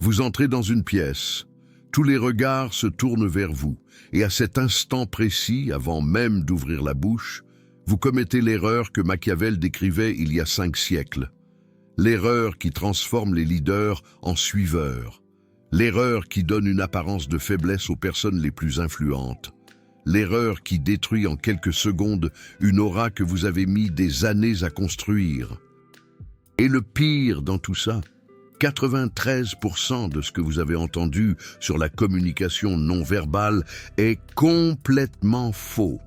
Vous entrez dans une pièce. Tous les regards se tournent vers vous, et à cet instant précis, avant même d'ouvrir la bouche, vous commettez l'erreur que Machiavel décrivait il y a 5 siècles. L'erreur qui transforme les leaders en suiveurs. L'erreur qui donne une apparence de faiblesse aux personnes les plus influentes. L'erreur qui détruit en quelques secondes une aura que vous avez mis des années à construire. Et le pire dans tout ça, 93% de ce que vous avez entendu sur la communication non verbale est complètement faux.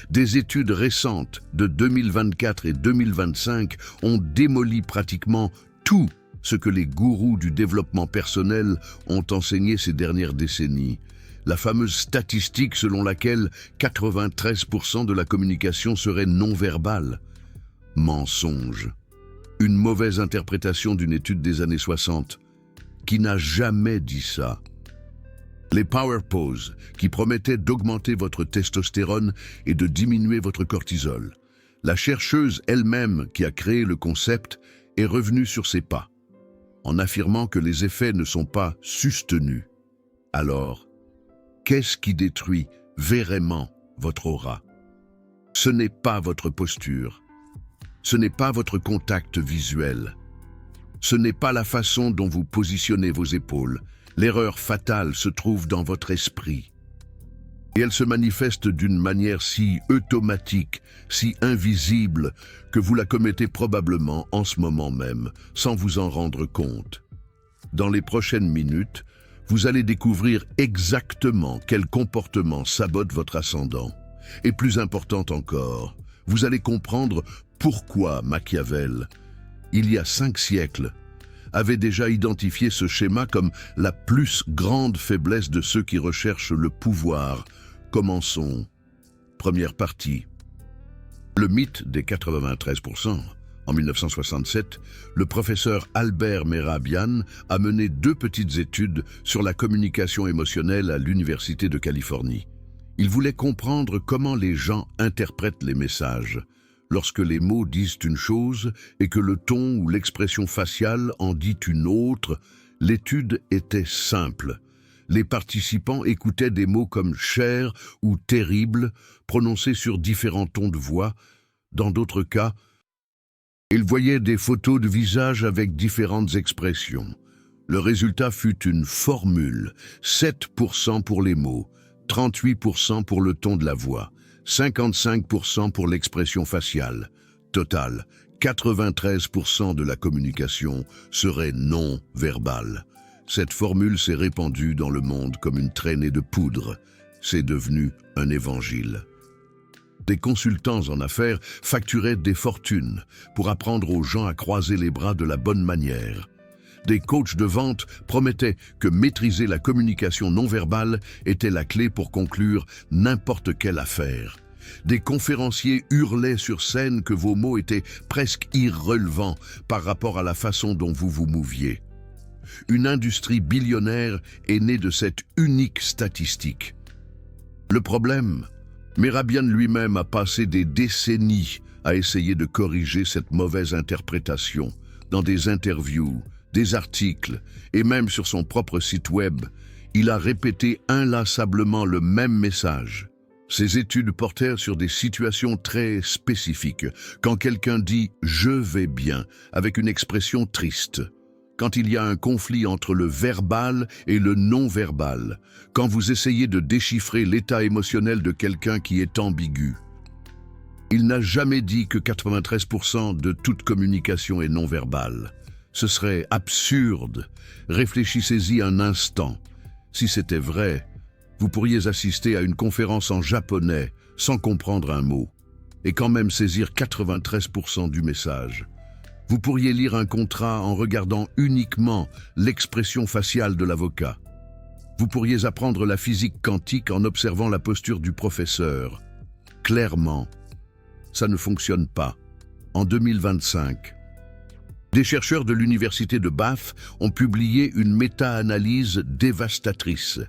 Des études récentes de 2024 et 2025 ont démoli pratiquement tout ce que les gourous du développement personnel ont enseigné ces dernières décennies. La fameuse statistique selon laquelle 93% de la communication serait non verbale. Mensonge. Une mauvaise interprétation d'une étude des années 60. Qui n'a jamais dit ça? Les power poses, qui promettaient d'augmenter votre testostérone et de diminuer votre cortisol. La chercheuse elle-même qui a créé le concept est revenue sur ses pas, en affirmant que les effets ne sont pas sustenus. Alors, qu'est-ce qui détruit vraiment votre aura? Ce n'est pas votre posture. Ce n'est pas votre contact visuel. Ce n'est pas la façon dont vous positionnez vos épaules. L'erreur fatale se trouve dans votre esprit. Et elle se manifeste d'une manière si automatique, si invisible, que vous la commettez probablement en ce moment même, sans vous en rendre compte. Dans les prochaines minutes, vous allez découvrir exactement quel comportement sabote votre ascendant. Et plus important encore, vous allez comprendre pourquoi Machiavel, il y a 5 siècles, avait déjà identifié ce schéma comme la plus grande faiblesse de ceux qui recherchent le pouvoir. Commençons. Première partie. Le mythe des 93%. En 1967, le professeur Albert Mehrabian a mené 2 petites études sur la communication émotionnelle à l'Université de Californie. Il voulait comprendre comment les gens interprètent les messages, lorsque les mots disent une chose et que le ton ou l'expression faciale en dit une autre. L'étude était simple. Les participants écoutaient des mots comme « cher » ou « terrible » prononcés sur différents tons de voix. Dans d'autres cas, ils voyaient des photos de visages avec différentes expressions. Le résultat fut une formule, 7% pour les mots, 38% pour le ton de la voix, 55% pour l'expression faciale. Total, 93% de la communication serait non verbale. Cette formule s'est répandue dans le monde comme une traînée de poudre. C'est devenu un évangile. Des consultants en affaires facturaient des fortunes pour apprendre aux gens à croiser les bras de la bonne manière. Des coachs de vente promettaient que maîtriser la communication non verbale était la clé pour conclure n'importe quelle affaire. Des conférenciers hurlaient sur scène que vos mots étaient presque irrelevants par rapport à la façon dont vous vous mouviez. Une industrie billionnaire est née de cette unique statistique. Le problème, Mehrabian lui-même a passé des décennies à essayer de corriger cette mauvaise interprétation dans des interviews, des articles et même sur son propre site web. Il a répété inlassablement le même message. Ces études portèrent sur des situations très spécifiques. Quand quelqu'un dit « je vais bien » avec une expression triste. Quand il y a un conflit entre le verbal et le non-verbal. Quand vous essayez de déchiffrer l'état émotionnel de quelqu'un qui est ambigu. Il n'a jamais dit que 93% de toute communication est non-verbale. Ce serait absurde. Réfléchissez-y un instant. Si c'était vrai, vous pourriez assister à une conférence en japonais sans comprendre un mot, et quand même saisir 93% du message. Vous pourriez lire un contrat en regardant uniquement l'expression faciale de l'avocat. Vous pourriez apprendre la physique quantique en observant la posture du professeur. Clairement, ça ne fonctionne pas. En 2025, des chercheurs de l'université de Bath ont publié une méta-analyse dévastatrice.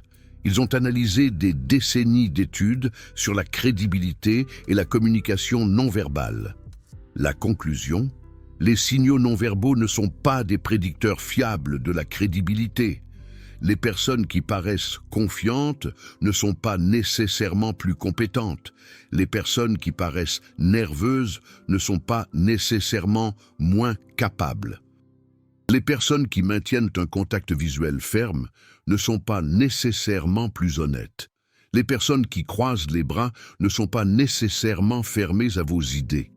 Ils ont analysé des décennies d'études sur la crédibilité et la communication non verbale. La conclusion, les signaux non verbaux ne sont pas des prédicteurs fiables de la crédibilité. Les personnes qui paraissent confiantes ne sont pas nécessairement plus compétentes. Les personnes qui paraissent nerveuses ne sont pas nécessairement moins capables. Les personnes qui maintiennent un contact visuel ferme ne sont pas nécessairement plus honnêtes. Les personnes qui croisent les bras ne sont pas nécessairement fermées à vos idées.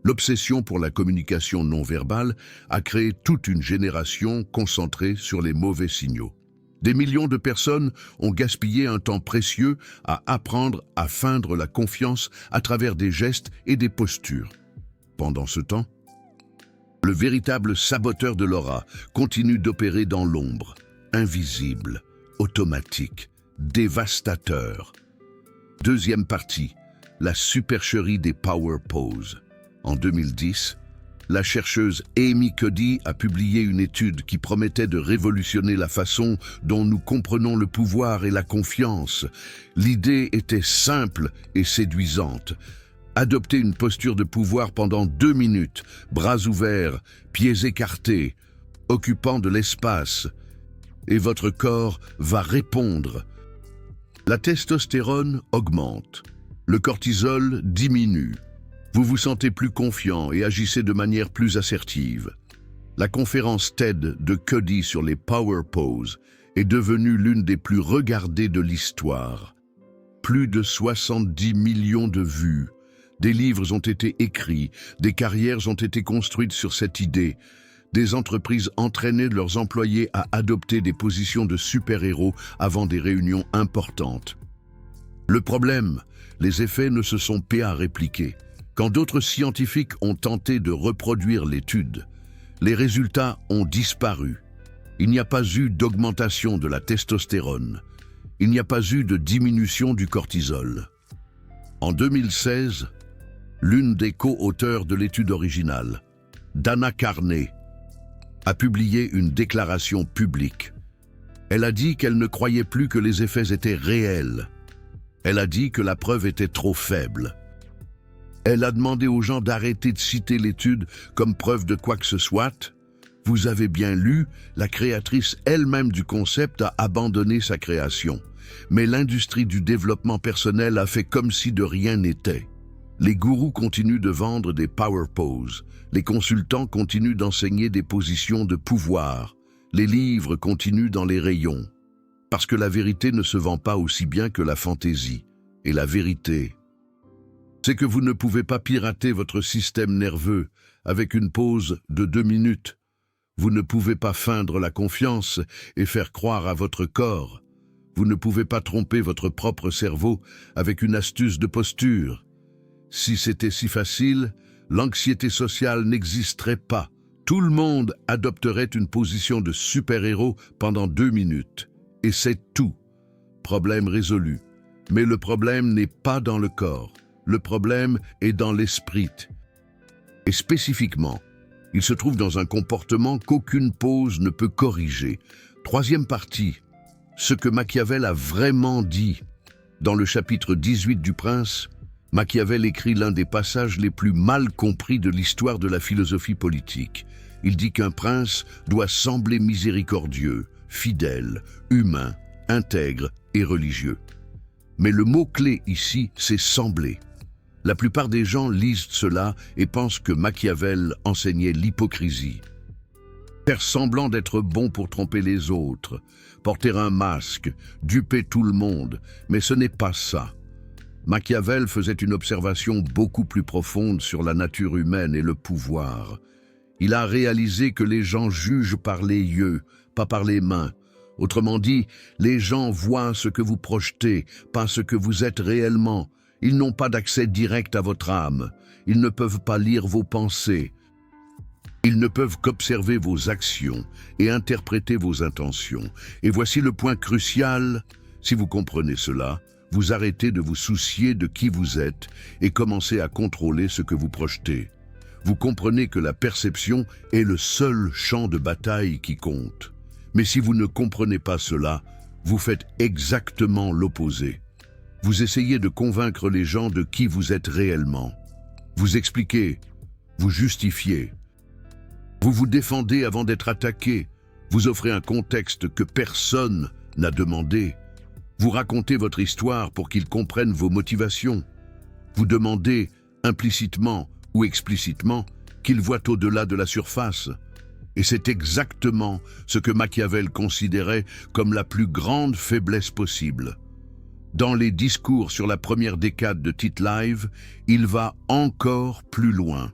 L'obsession pour la communication non verbale a créé toute une génération concentrée sur les mauvais signaux. Des millions de personnes ont gaspillé un temps précieux à apprendre à feindre la confiance à travers des gestes et des postures. Pendant ce temps, le véritable saboteur de l'aura continue d'opérer dans l'ombre, invisible, automatique, dévastateur. Deuxième partie, la supercherie des power poses. En 2010, la chercheuse Amy Cuddy a publié une étude qui promettait de révolutionner la façon dont nous comprenons le pouvoir et la confiance. L'idée était simple et séduisante. Adoptez une posture de pouvoir pendant 2 minutes, bras ouverts, pieds écartés, occupant de l'espace, et votre corps va répondre. La testostérone augmente, le cortisol diminue. Vous vous sentez plus confiant et agissez de manière plus assertive. La conférence TED de Cuddy sur les Power Poses est devenue l'une des plus regardées de l'histoire. Plus de 70 millions de vues. Des livres ont été écrits, des carrières ont été construites sur cette idée. Des entreprises entraînaient leurs employés à adopter des positions de super-héros avant des réunions importantes. Le problème, les effets ne se sont pas répliqués. Quand d'autres scientifiques ont tenté de reproduire l'étude, les résultats ont disparu. Il n'y a pas eu d'augmentation de la testostérone. Il n'y a pas eu de diminution du cortisol. En 2016, l'une des co-auteurs de l'étude originale, Dana Carney, a publié une déclaration publique. Elle a dit qu'elle ne croyait plus que les effets étaient réels. Elle a dit que la preuve était trop faible. Elle a demandé aux gens d'arrêter de citer l'étude comme preuve de quoi que ce soit. Vous avez bien lu, la créatrice elle-même du concept a abandonné sa création. Mais l'industrie du développement personnel a fait comme si de rien n'était. Les gourous continuent de vendre des power poses. Les consultants continuent d'enseigner des positions de pouvoir. Les livres continuent dans les rayons. Parce que la vérité ne se vend pas aussi bien que la fantaisie. Et la vérité, c'est que vous ne pouvez pas pirater votre système nerveux avec une pause de 2 minutes. Vous ne pouvez pas feindre la confiance et faire croire à votre corps. Vous ne pouvez pas tromper votre propre cerveau avec une astuce de posture. Si c'était si facile, l'anxiété sociale n'existerait pas. Tout le monde adopterait une position de super-héros pendant 2 minutes. Et c'est tout. Problème résolu. Mais le problème n'est pas dans le corps. Le problème est dans l'esprit. Et spécifiquement, il se trouve dans un comportement qu'aucune pause ne peut corriger. Troisième partie, ce que Machiavel a vraiment dit. Dans le chapitre 18 du Prince, Machiavel écrit l'un des passages les plus mal compris de l'histoire de la philosophie politique. Il dit qu'un prince doit sembler miséricordieux, fidèle, humain, intègre et religieux. Mais le mot-clé ici, c'est « sembler ». La plupart des gens lisent cela et pensent que Machiavel enseignait l'hypocrisie. Faire semblant d'être bon pour tromper les autres, porter un masque, duper tout le monde, mais ce n'est pas ça. Machiavel faisait une observation beaucoup plus profonde sur la nature humaine et le pouvoir. Il a réalisé que les gens jugent par les yeux, pas par les mains. Autrement dit, les gens voient ce que vous projetez, pas ce que vous êtes réellement. Ils n'ont pas d'accès direct à votre âme. Ils ne peuvent pas lire vos pensées. Ils ne peuvent qu'observer vos actions et interpréter vos intentions. Et voici le point crucial. Si vous comprenez cela, vous arrêtez de vous soucier de qui vous êtes et commencez à contrôler ce que vous projetez. Vous comprenez que la perception est le seul champ de bataille qui compte. Mais si vous ne comprenez pas cela, vous faites exactement l'opposé. Vous essayez de convaincre les gens de qui vous êtes réellement. Vous expliquez, vous justifiez. Vous vous défendez avant d'être attaqué. Vous offrez un contexte que personne n'a demandé. Vous racontez votre histoire pour qu'ils comprennent vos motivations. Vous demandez, implicitement ou explicitement, qu'ils voient au-delà de la surface. Et c'est exactement ce que Machiavel considérait comme la plus grande faiblesse possible. Dans les discours sur la première décade de Tite-Live, il va encore plus loin.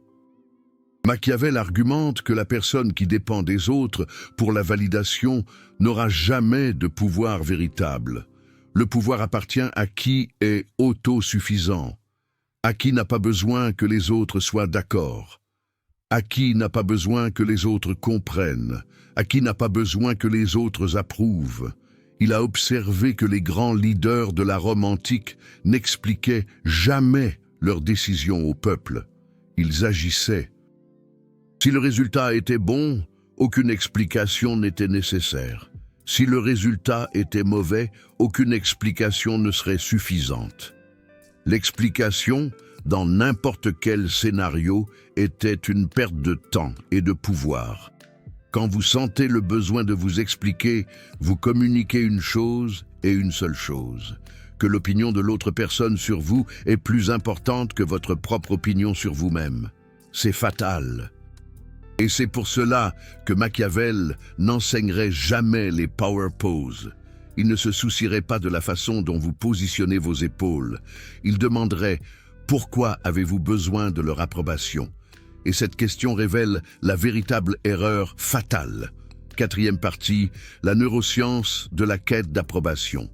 Machiavel argumente que la personne qui dépend des autres pour la validation n'aura jamais de pouvoir véritable. Le pouvoir appartient à qui est autosuffisant, à qui n'a pas besoin que les autres soient d'accord, à qui n'a pas besoin que les autres comprennent, à qui n'a pas besoin que les autres approuvent. Il a observé que les grands leaders de la Rome antique n'expliquaient jamais leurs décisions au peuple. Ils agissaient. Si le résultat était bon, aucune explication n'était nécessaire. Si le résultat était mauvais, aucune explication ne serait suffisante. L'explication, dans n'importe quel scénario, était une perte de temps et de pouvoir. Quand vous sentez le besoin de vous expliquer, vous communiquez une chose et une seule chose: que l'opinion de l'autre personne sur vous est plus importante que votre propre opinion sur vous-même. C'est fatal. Et c'est pour cela que Machiavel n'enseignerait jamais les power poses. Il ne se soucierait pas de la façon dont vous positionnez vos épaules. Il demanderait « Pourquoi avez-vous besoin de leur approbation ?» Et cette question révèle la véritable erreur fatale. Quatrième partie, la neuroscience de la quête d'approbation.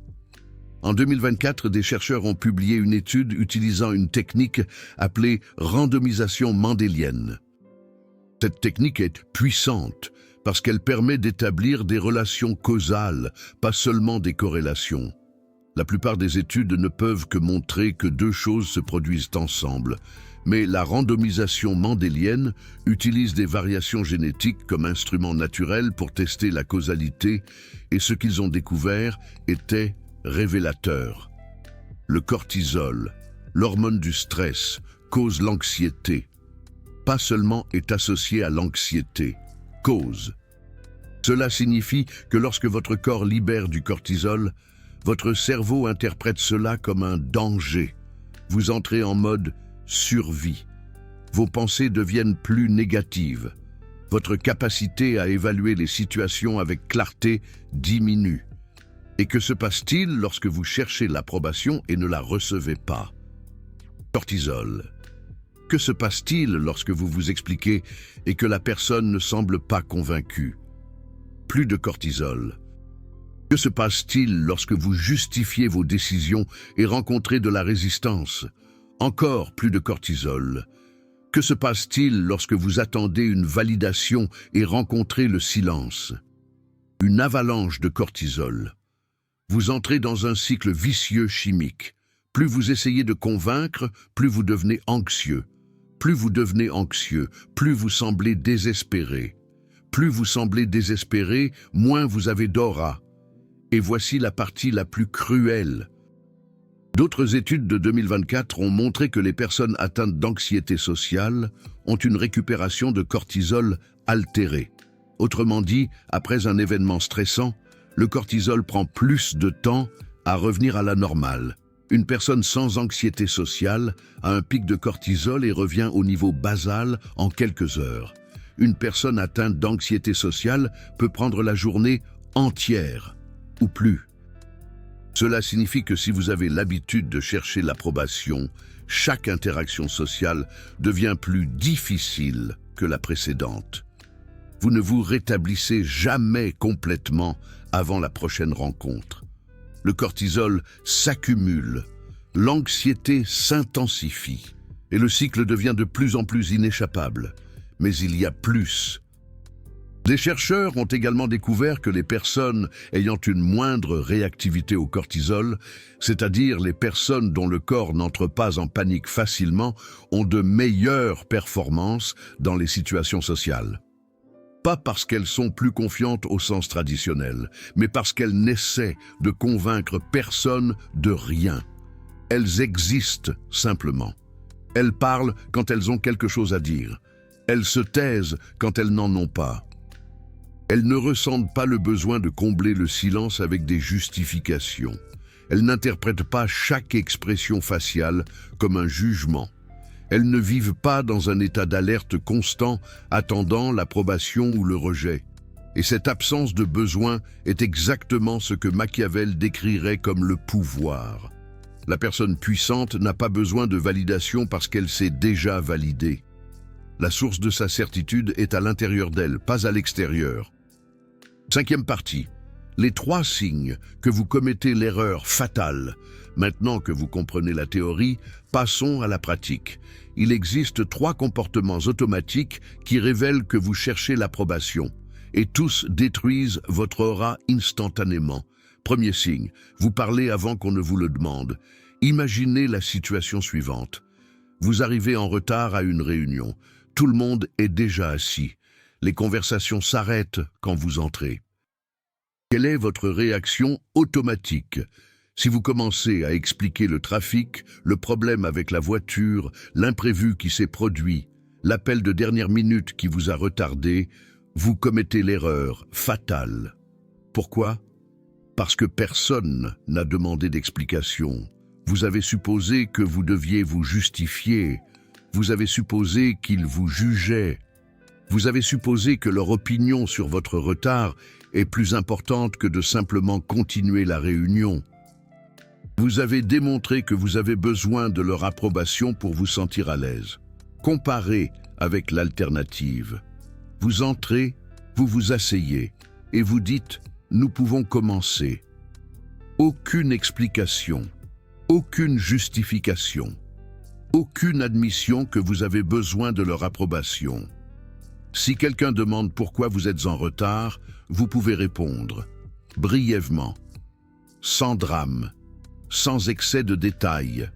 En 2024, des chercheurs ont publié une étude utilisant une technique appelée randomisation mendélienne. Cette technique est puissante parce qu'elle permet d'établir des relations causales, pas seulement des corrélations. La plupart des études ne peuvent que montrer que deux choses se produisent ensemble, mais la randomisation mendélienne utilise des variations génétiques comme instrument naturel pour tester la causalité, et ce qu'ils ont découvert était révélateur. Le cortisol, l'hormone du stress, cause l'anxiété. Pas seulement est associé à l'anxiété, cause. Cela signifie que lorsque votre corps libère du cortisol, votre cerveau interprète cela comme un danger. Vous entrez en mode survie. Vos pensées deviennent plus négatives. Votre capacité à évaluer les situations avec clarté diminue. Et que se passe-t-il lorsque vous cherchez l'approbation et ne la recevez pas? Cortisol. Que se passe-t-il lorsque vous vous expliquez et que la personne ne semble pas convaincue? Plus de cortisol. Que se passe-t-il lorsque vous justifiez vos décisions et rencontrez de la résistance? Encore plus de cortisol. Que se passe-t-il lorsque vous attendez une validation et rencontrez le silence? Une avalanche de cortisol. Vous entrez dans un cycle vicieux chimique. Plus vous essayez de convaincre, plus vous devenez anxieux. Plus vous devenez anxieux, plus vous semblez désespéré. Plus vous semblez désespéré, moins vous avez d'aura. Et voici la partie la plus cruelle. D'autres études de 2024 ont montré que les personnes atteintes d'anxiété sociale ont une récupération de cortisol altérée. Autrement dit, après un événement stressant, le cortisol prend plus de temps à revenir à la normale. Une personne sans anxiété sociale a un pic de cortisol et revient au niveau basal en quelques heures. Une personne atteinte d'anxiété sociale peut prendre la journée entière, ou plus. Cela signifie que si vous avez l'habitude de chercher l'approbation, chaque interaction sociale devient plus difficile que la précédente. Vous ne vous rétablissez jamais complètement avant la prochaine rencontre. Le cortisol s'accumule, l'anxiété s'intensifie et le cycle devient de plus en plus inéchappable. Mais il y a plus. Les chercheurs ont également découvert que les personnes ayant une moindre réactivité au cortisol, c'est-à-dire les personnes dont le corps n'entre pas en panique facilement, ont de meilleures performances dans les situations sociales. Pas parce qu'elles sont plus confiantes au sens traditionnel, mais parce qu'elles n'essaient de convaincre personne de rien. Elles existent simplement. Elles parlent quand elles ont quelque chose à dire. Elles se taisent quand elles n'en ont pas. Elles ne ressentent pas le besoin de combler le silence avec des justifications. Elles n'interprètent pas chaque expression faciale comme un jugement. Elles ne vivent pas dans un état d'alerte constant, attendant l'approbation ou le rejet. Et cette absence de besoin est exactement ce que Machiavel décrirait comme le pouvoir. La personne puissante n'a pas besoin de validation parce qu'elle s'est déjà validée. La source de sa certitude est à l'intérieur d'elle, pas à l'extérieur. Cinquième partie. Les 3 signes que vous commettez l'erreur fatale. Maintenant que vous comprenez la théorie, passons à la pratique. Il existe 3 comportements automatiques qui révèlent que vous cherchez l'approbation. Et tous détruisent votre aura instantanément. Premier signe, vous parlez avant qu'on ne vous le demande. Imaginez la situation suivante. Vous arrivez en retard à une réunion. Tout le monde est déjà assis. Les conversations s'arrêtent quand vous entrez. Quelle est votre réaction automatique? Si vous commencez à expliquer le trafic, le problème avec la voiture, l'imprévu qui s'est produit, l'appel de dernière minute qui vous a retardé, vous commettez l'erreur fatale. Pourquoi? Parce que personne n'a demandé d'explication. Vous avez supposé que vous deviez vous justifier. Vous avez supposé qu'ils vous jugeaient. Vous avez supposé que leur opinion sur votre retard est plus importante que de simplement continuer la réunion. Vous avez démontré que vous avez besoin de leur approbation pour vous sentir à l'aise. Comparez avec l'alternative. Vous entrez, vous vous asseyez et vous dites « Nous pouvons commencer ». Aucune explication, aucune justification, aucune admission que vous avez besoin de leur approbation. Si quelqu'un demande pourquoi vous êtes en retard, vous pouvez répondre brièvement, sans drame, sans excès de détails.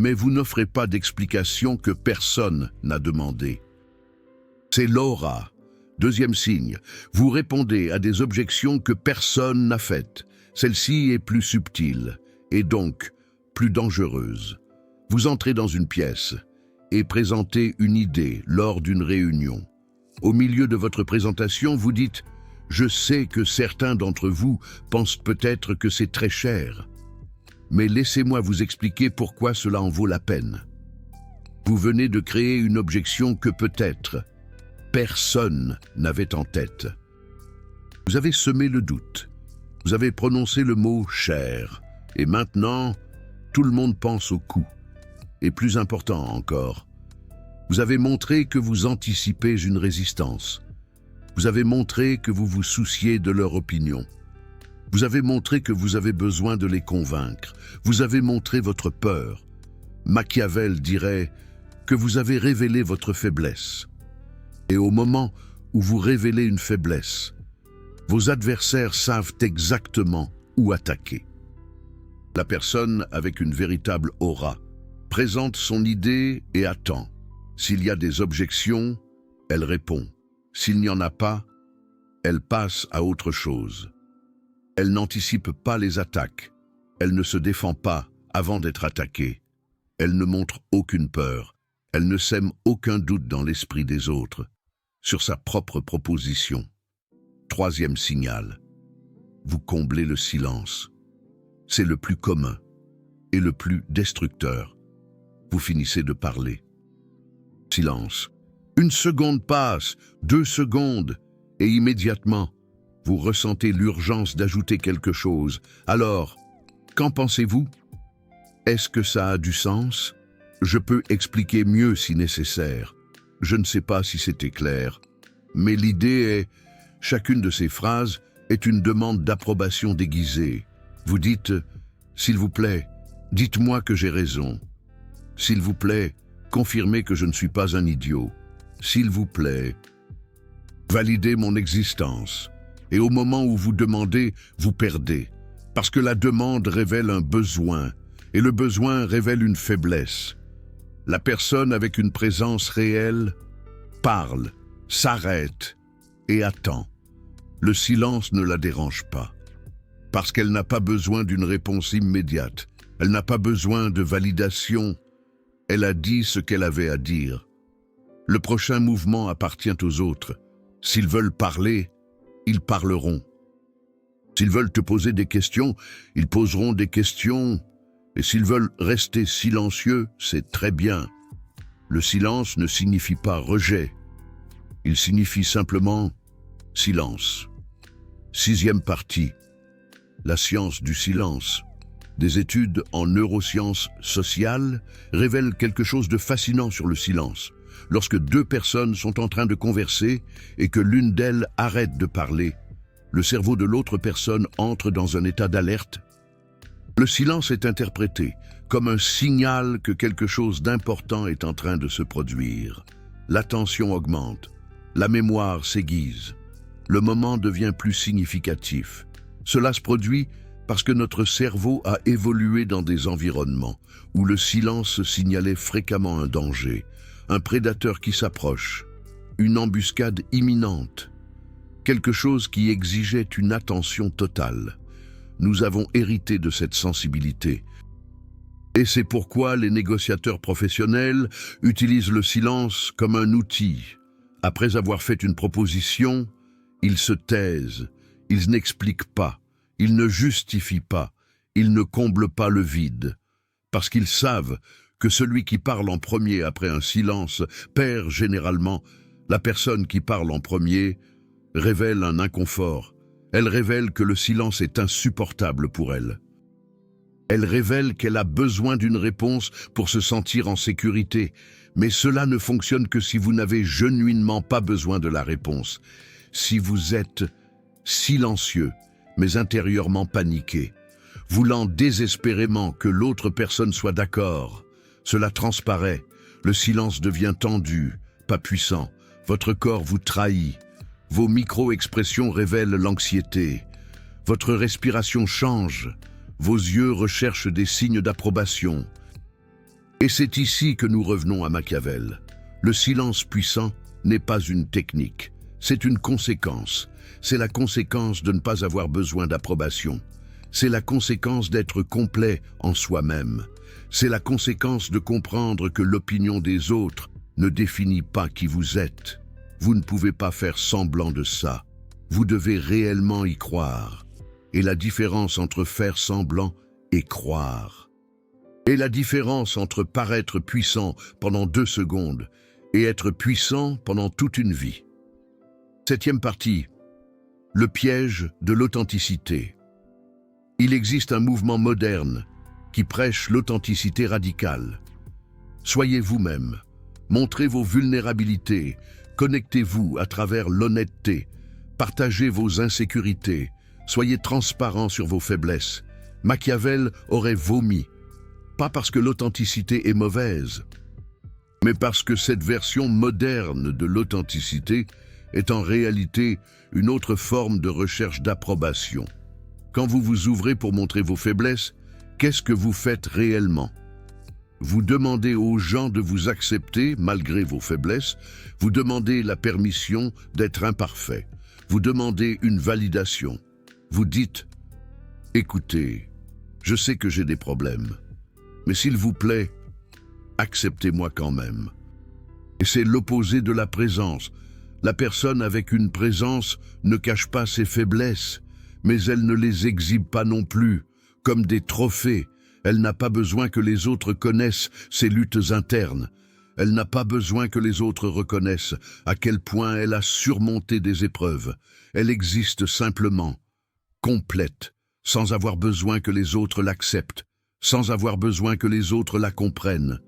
Mais vous n'offrez pas d'explication que personne n'a demandé. C'est l'aura. Deuxième signe, vous répondez à des objections que personne n'a faites. Celle-ci est plus subtile et donc plus dangereuse. Vous entrez dans une pièce et présentez une idée lors d'une réunion. Au milieu de votre présentation, vous dites « Je sais que certains d'entre vous pensent peut-être que c'est très cher, mais laissez-moi vous expliquer pourquoi cela en vaut la peine. » Vous venez de créer une objection que peut-être personne n'avait en tête. Vous avez semé le doute. Vous avez prononcé le mot « cher » et maintenant, tout le monde pense au coût. Et plus important encore, vous avez montré que vous anticipez une résistance. Vous avez montré que vous vous souciez de leur opinion. Vous avez montré que vous avez besoin de les convaincre. Vous avez montré votre peur. Machiavel dirait que vous avez révélé votre faiblesse. Et au moment où vous révélez une faiblesse, vos adversaires savent exactement où attaquer. La personne avec une véritable aura présente son idée et attend. S'il y a des objections, elle répond. S'il n'y en a pas, elle passe à autre chose. Elle n'anticipe pas les attaques. Elle ne se défend pas avant d'être attaquée. Elle ne montre aucune peur. Elle ne sème aucun doute dans l'esprit des autres sur sa propre proposition. Troisième signal. Vous comblez le silence. C'est le plus commun et le plus destructeur. Vous finissez de parler. Silence. 1 seconde passe, 2 secondes, et immédiatement, vous ressentez l'urgence d'ajouter quelque chose. Alors, qu'en pensez-vous? Est-ce que ça a du sens? Je peux expliquer mieux si nécessaire. Je ne sais pas si c'était clair, mais l'idée est, chacune de ces phrases est une demande d'approbation déguisée. Vous dites, s'il vous plaît, dites-moi que j'ai raison. S'il vous plaît, confirmez que je ne suis pas un idiot. S'il vous plaît, validez mon existence. Et au moment où vous demandez, vous perdez. Parce que la demande révèle un besoin, et le besoin révèle une faiblesse. La personne avec une présence réelle parle, s'arrête et attend. Le silence ne la dérange pas. Parce qu'elle n'a pas besoin d'une réponse immédiate. Elle n'a pas besoin de validation. Elle a dit ce qu'elle avait à dire. Le prochain mouvement appartient aux autres. S'ils veulent parler, ils parleront. S'ils veulent te poser des questions, ils poseront des questions. Et s'ils veulent rester silencieux, c'est très bien. Le silence ne signifie pas rejet. Il signifie simplement silence. 6e partie. La science du silence. Des études en neurosciences sociales révèlent quelque chose de fascinant sur le silence. Lorsque 2 personnes sont en train de converser et que l'une d'elles arrête de parler, le cerveau de l'autre personne entre dans un état d'alerte. Le silence est interprété comme un signal que quelque chose d'important est en train de se produire. L'attention augmente, la mémoire s'aiguise, le moment devient plus significatif. Cela se produit parce que notre cerveau a évolué dans des environnements où le silence signalait fréquemment un danger, un prédateur qui s'approche, une embuscade imminente, quelque chose qui exigeait une attention totale. Nous avons hérité de cette sensibilité. Et c'est pourquoi les négociateurs professionnels utilisent le silence comme un outil. Après avoir fait une proposition, ils se taisent, ils n'expliquent pas, ils ne justifient pas, ils ne comblent pas le vide, parce qu'ils savent que celui qui parle en premier après un silence perd généralement. La personne qui parle en premier révèle un inconfort. Elle révèle que le silence est insupportable pour elle. Elle révèle qu'elle a besoin d'une réponse pour se sentir en sécurité, mais cela ne fonctionne que si vous n'avez genuinement pas besoin de la réponse. Si vous êtes silencieux, mais intérieurement paniqué, voulant désespérément que l'autre personne soit d'accord, cela transparaît, le silence devient tendu, pas puissant, votre corps vous trahit, vos micro-expressions révèlent l'anxiété, votre respiration change, vos yeux recherchent des signes d'approbation. Et c'est ici que nous revenons à Machiavel. Le silence puissant n'est pas une technique, c'est une conséquence. C'est la conséquence de ne pas avoir besoin d'approbation. C'est la conséquence d'être complet en soi-même. C'est la conséquence de comprendre que l'opinion des autres ne définit pas qui vous êtes. Vous ne pouvez pas faire semblant de ça. Vous devez réellement y croire. Et la différence entre faire semblant et croire. Et la différence entre paraître puissant pendant 2 secondes et être puissant pendant toute une vie. 7e partie. Le piège de l'authenticité. Il existe un mouvement moderne qui prêche l'authenticité radicale. Soyez vous-même, montrez vos vulnérabilités, connectez-vous à travers l'honnêteté, partagez vos insécurités, soyez transparent sur vos faiblesses. Machiavel aurait vomi, pas parce que l'authenticité est mauvaise, mais parce que cette version moderne de l'authenticité est en réalité une autre forme de recherche d'approbation. Quand vous vous ouvrez pour montrer vos faiblesses, qu'est-ce que vous faites réellement? Vous demandez aux gens de vous accepter malgré vos faiblesses, vous demandez la permission d'être imparfait, vous demandez une validation. Vous dites « Écoutez, je sais que j'ai des problèmes, mais s'il vous plaît, acceptez-moi quand même. » Et c'est l'opposé de la présence. La personne avec une présence ne cache pas ses faiblesses, mais elle ne les exhibe pas non plus, comme des trophées. Elle n'a pas besoin que les autres connaissent ses luttes internes. Elle n'a pas besoin que les autres reconnaissent à quel point elle a surmonté des épreuves. Elle existe simplement, complète, sans avoir besoin que les autres l'acceptent, sans avoir besoin que les autres la comprennent,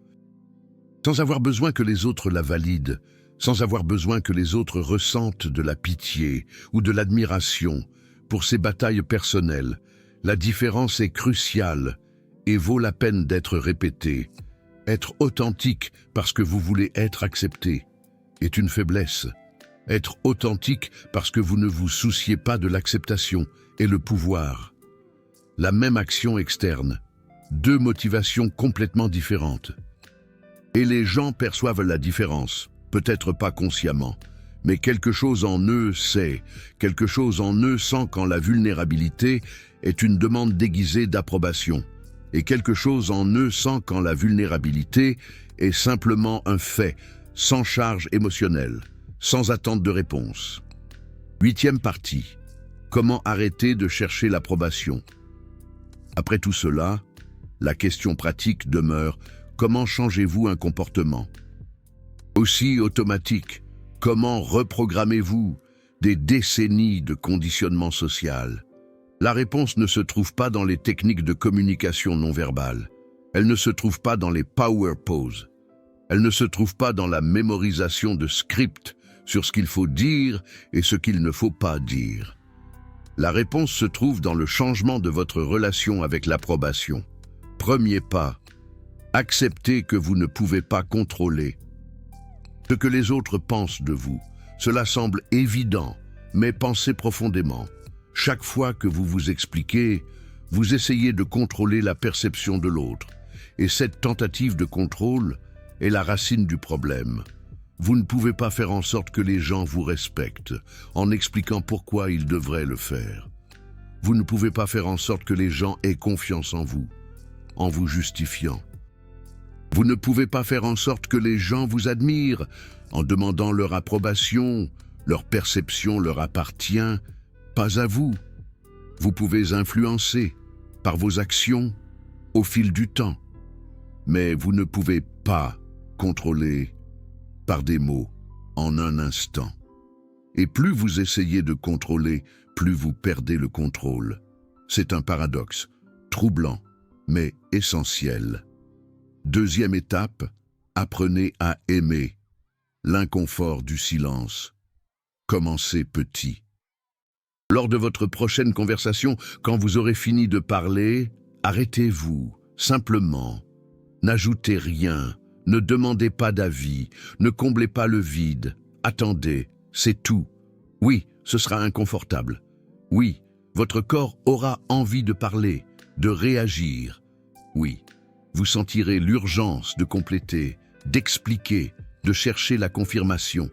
sans avoir besoin que les autres la valident, sans avoir besoin que les autres ressentent de la pitié ou de l'admiration. Pour ces batailles personnelles, la différence est cruciale et vaut la peine d'être répétée. Être authentique parce que vous voulez être accepté est une faiblesse. Être authentique parce que vous ne vous souciez pas de l'acceptation est le pouvoir. La même action externe, 2 motivations complètement différentes. Et les gens perçoivent la différence, peut-être pas consciemment, mais quelque chose en eux sait, quelque chose en eux sent quand la vulnérabilité est une demande déguisée d'approbation, et quelque chose en eux sent quand la vulnérabilité est simplement un fait, sans charge émotionnelle, sans attente de réponse. Huitième partie. Comment arrêter de chercher l'approbation? Après tout cela, la question pratique demeure: comment changez-vous un comportement? Aussi automatique, comment reprogrammez-vous des décennies de conditionnement social? La réponse ne se trouve pas dans les techniques de communication non verbale. Elle ne se trouve pas dans les power poses. Elle ne se trouve pas dans la mémorisation de scripts sur ce qu'il faut dire et ce qu'il ne faut pas dire. La réponse se trouve dans le changement de votre relation avec l'approbation. Premier pas, acceptez que vous ne pouvez pas contrôler ce que les autres pensent de vous. Cela semble évident, mais pensez profondément. Chaque fois que vous vous expliquez, vous essayez de contrôler la perception de l'autre. Et cette tentative de contrôle est la racine du problème. Vous ne pouvez pas faire en sorte que les gens vous respectent en expliquant pourquoi ils devraient le faire. Vous ne pouvez pas faire en sorte que les gens aient confiance en vous justifiant. Vous ne pouvez pas faire en sorte que les gens vous admirent en demandant leur approbation. Leur perception leur appartient, pas à vous. Vous pouvez influencer par vos actions au fil du temps, mais vous ne pouvez pas contrôler par des mots en un instant. Et plus vous essayez de contrôler, plus vous perdez le contrôle. C'est un paradoxe, troublant, mais essentiel. Deuxième étape, apprenez à aimer l'inconfort du silence. Commencez petit. Lors de votre prochaine conversation, quand vous aurez fini de parler, arrêtez-vous, simplement. N'ajoutez rien, ne demandez pas d'avis, ne comblez pas le vide. Attendez, c'est tout. Oui, ce sera inconfortable. Oui, votre corps aura envie de parler, de réagir. Oui, vous sentirez l'urgence de compléter, d'expliquer, de chercher la confirmation.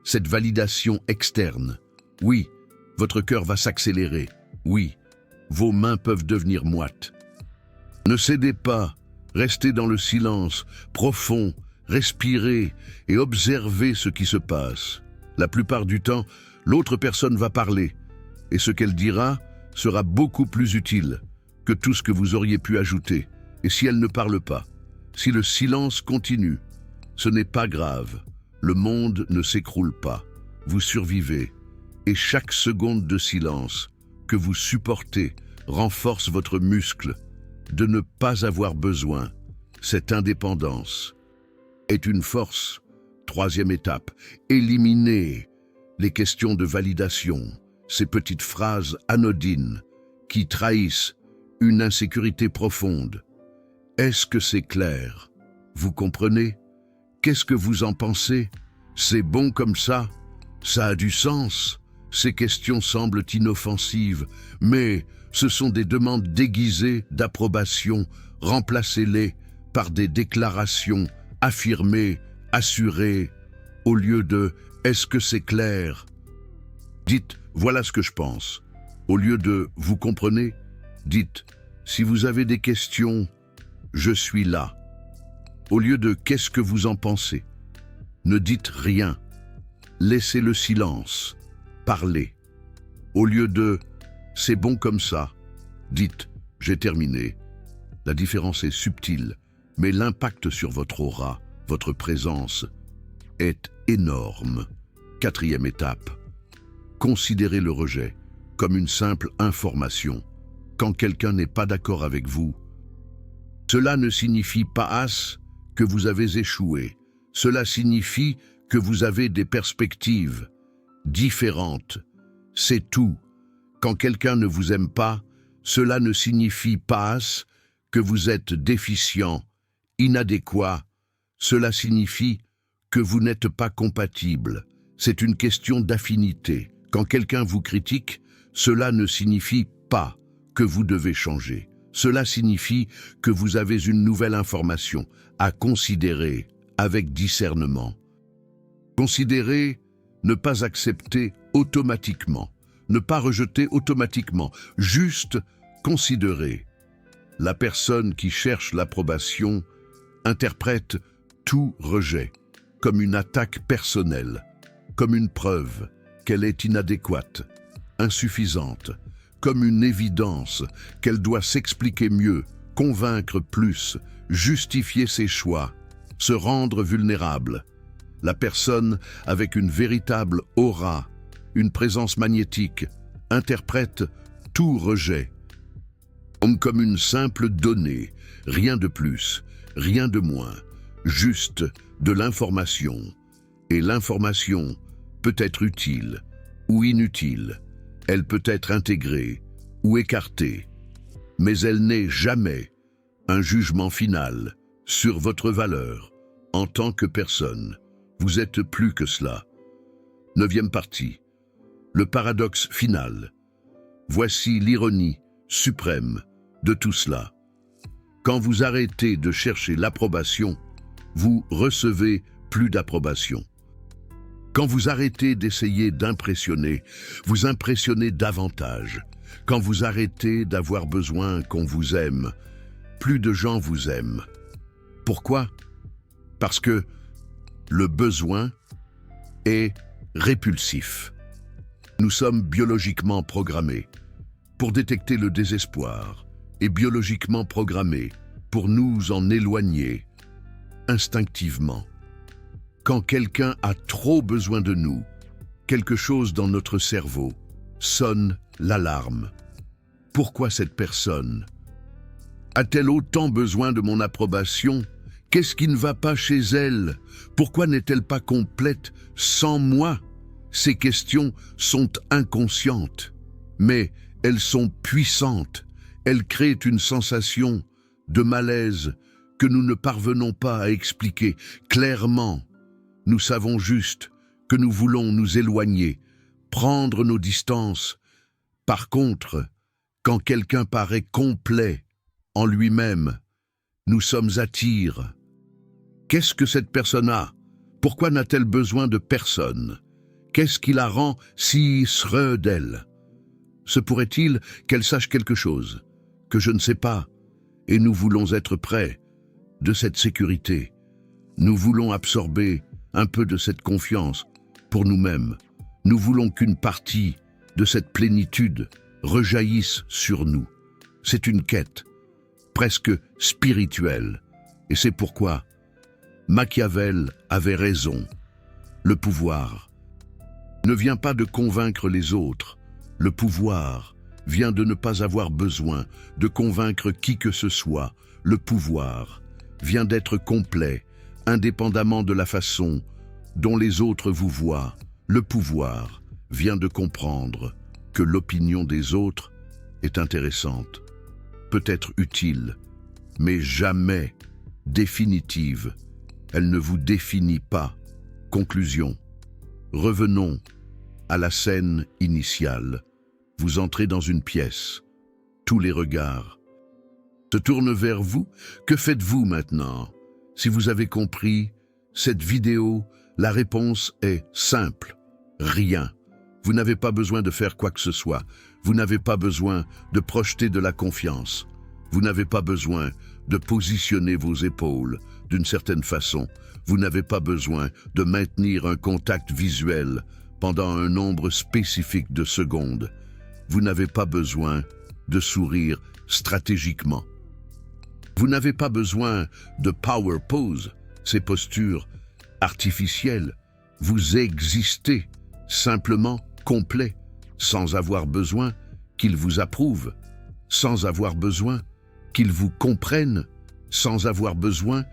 Cette validation externe. Oui, votre cœur va s'accélérer. Oui, vos mains peuvent devenir moites. Ne cédez pas, restez dans le silence, profond, respirez et observez ce qui se passe. La plupart du temps, l'autre personne va parler, et ce qu'elle dira sera beaucoup plus utile que tout ce que vous auriez pu ajouter. Et si elle ne parle pas, si le silence continue, ce n'est pas grave. Le monde ne s'écroule pas. Vous survivez. Et chaque seconde de silence que vous supportez renforce votre muscle de ne pas avoir besoin. Cette indépendance est une force. Troisième étape, éliminez les questions de validation, ces petites phrases anodines qui trahissent une insécurité profonde. Est-ce que c'est clair? Vous comprenez? Qu'est-ce que vous en pensez? C'est bon comme ça? Ça a du sens? Ces questions semblent inoffensives, mais ce sont des demandes déguisées d'approbation. Remplacez-les par des déclarations affirmées, assurées, au lieu de « est-ce que c'est clair ?» Dites « voilà ce que je pense ». Au lieu de « vous comprenez ?» dites « si vous avez des questions, je suis là ». Au lieu de « qu'est-ce que vous en pensez ?» Ne dites rien. Laissez le silence. Parlez. Au lieu de « c'est bon comme ça », dites « j'ai terminé ». La différence est subtile, mais l'impact sur votre aura, votre présence, est énorme. Quatrième étape. Considérez le rejet comme une simple information. Quand quelqu'un n'est pas d'accord avec vous, cela ne signifie pas que vous avez échoué. Cela signifie que vous avez des perspectives différentes. C'est tout. Quand quelqu'un ne vous aime pas, cela ne signifie pas que vous êtes déficient, inadéquat. Cela signifie que vous n'êtes pas compatible. C'est une question d'affinité. Quand quelqu'un vous critique, cela ne signifie pas que vous devez changer. Cela signifie que vous avez une nouvelle information à considérer avec discernement. Considérer, ne pas accepter automatiquement, ne pas rejeter automatiquement, juste considérer. La personne qui cherche l'approbation interprète tout rejet comme une attaque personnelle, comme une preuve qu'elle est inadéquate, insuffisante, comme une évidence qu'elle doit s'expliquer mieux, convaincre plus, justifier ses choix, se rendre vulnérable. La personne avec une véritable aura, une présence magnétique, interprète tout rejet comme une simple donnée, rien de plus, rien de moins, juste de l'information. Et l'information peut être utile ou inutile, elle peut être intégrée ou écartée, mais elle n'est jamais un jugement final sur votre valeur en tant que personne. Vous êtes plus que cela. 9e partie. Le paradoxe final. Voici l'ironie suprême de tout cela. Quand vous arrêtez de chercher l'approbation, vous recevez plus d'approbation. Quand vous arrêtez d'essayer d'impressionner, vous impressionnez davantage. Quand vous arrêtez d'avoir besoin qu'on vous aime, plus de gens vous aiment. Pourquoi? Parce que le besoin est répulsif. Nous sommes biologiquement programmés pour détecter le désespoir et biologiquement programmés pour nous en éloigner instinctivement. Quand quelqu'un a trop besoin de nous, quelque chose dans notre cerveau sonne l'alarme. Pourquoi cette personne a-t-elle autant besoin de mon approbation? Qu'est-ce qui ne va pas chez elle? Pourquoi n'est-elle pas complète sans moi? Ces questions sont inconscientes, mais elles sont puissantes. Elles créent une sensation de malaise que nous ne parvenons pas à expliquer clairement. Nous savons juste que nous voulons nous éloigner, prendre nos distances. Par contre, quand quelqu'un paraît complet en lui-même, nous sommes attirés. Qu'est-ce que cette personne a? Pourquoi n'a-t-elle besoin de personne? Qu'est-ce qui la rend si sûre d'elle? Se pourrait-il qu'elle sache quelque chose que je ne sais pas, et nous voulons être près de cette sécurité. Nous voulons absorber un peu de cette confiance pour nous-mêmes. Nous voulons qu'une partie de cette plénitude rejaillisse sur nous. C'est une quête presque spirituelle, et c'est pourquoi Machiavel avait raison. Le pouvoir ne vient pas de convaincre les autres. Le pouvoir vient de ne pas avoir besoin de convaincre qui que ce soit. Le pouvoir vient d'être complet, indépendamment de la façon dont les autres vous voient. Le pouvoir vient de comprendre que l'opinion des autres est intéressante, peut-être utile, mais jamais définitive. Elle ne vous définit pas. Conclusion. Revenons à la scène initiale. Vous entrez dans une pièce. Tous les regards se tournent vers vous. Que faites-vous maintenant? Si vous avez compris cette vidéo, la réponse est simple. Rien. Vous n'avez pas besoin de faire quoi que ce soit. Vous n'avez pas besoin de projeter de la confiance. Vous n'avez pas besoin de positionner vos épaules d'une certaine façon. Vous n'avez pas besoin de maintenir un contact visuel pendant un nombre spécifique de secondes. Vous n'avez pas besoin de sourire stratégiquement. Vous n'avez pas besoin de power pose, ces postures artificielles. Vous existez simplement complet, sans avoir besoin qu'ils vous approuvent, sans avoir besoin qu'ils vous comprennent, sans avoir besoin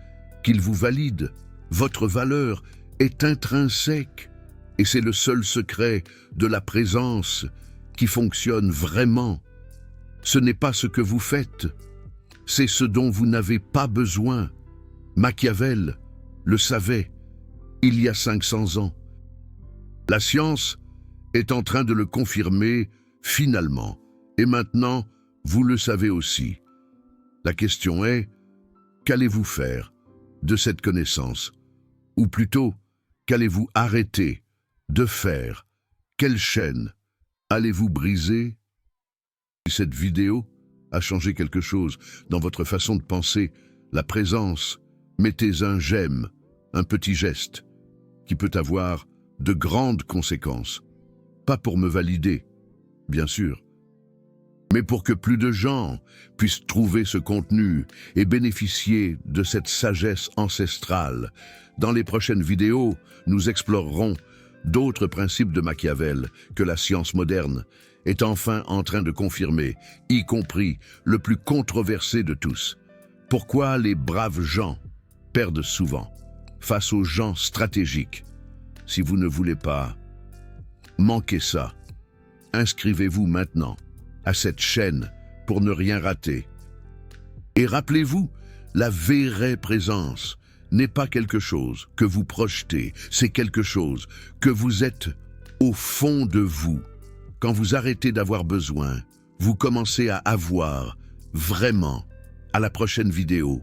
qu'ils vous valident. Votre valeur est intrinsèque et c'est le seul secret de la présence qui fonctionne vraiment. Ce n'est pas ce que vous faites, c'est ce dont vous n'avez pas besoin. Machiavel le savait il y a 500 ans. La science est en train de le confirmer finalement, et maintenant vous le savez aussi. La question est, qu'allez-vous faire de cette connaissance? Ou plutôt, qu'allez-vous arrêter de faire? Quelle chaîne allez-vous briser? Si cette vidéo a changé quelque chose dans votre façon de penser la présence, mettez un j'aime, un petit geste, qui peut avoir de grandes conséquences. Pas pour me valider, bien sûr, mais pour que plus de gens puissent trouver ce contenu et bénéficier de cette sagesse ancestrale. Dans les prochaines vidéos, nous explorerons d'autres principes de Machiavel que la science moderne est enfin en train de confirmer, y compris le plus controversé de tous. Pourquoi les braves gens perdent souvent face aux gens stratégiques? Si vous ne voulez pas manquer ça, inscrivez-vous maintenant à cette chaîne pour ne rien rater. Et rappelez-vous, la vraie présence n'est pas quelque chose que vous projetez, c'est quelque chose que vous êtes au fond de vous. Quand vous arrêtez d'avoir besoin, vous commencez à avoir vraiment. À la prochaine vidéo.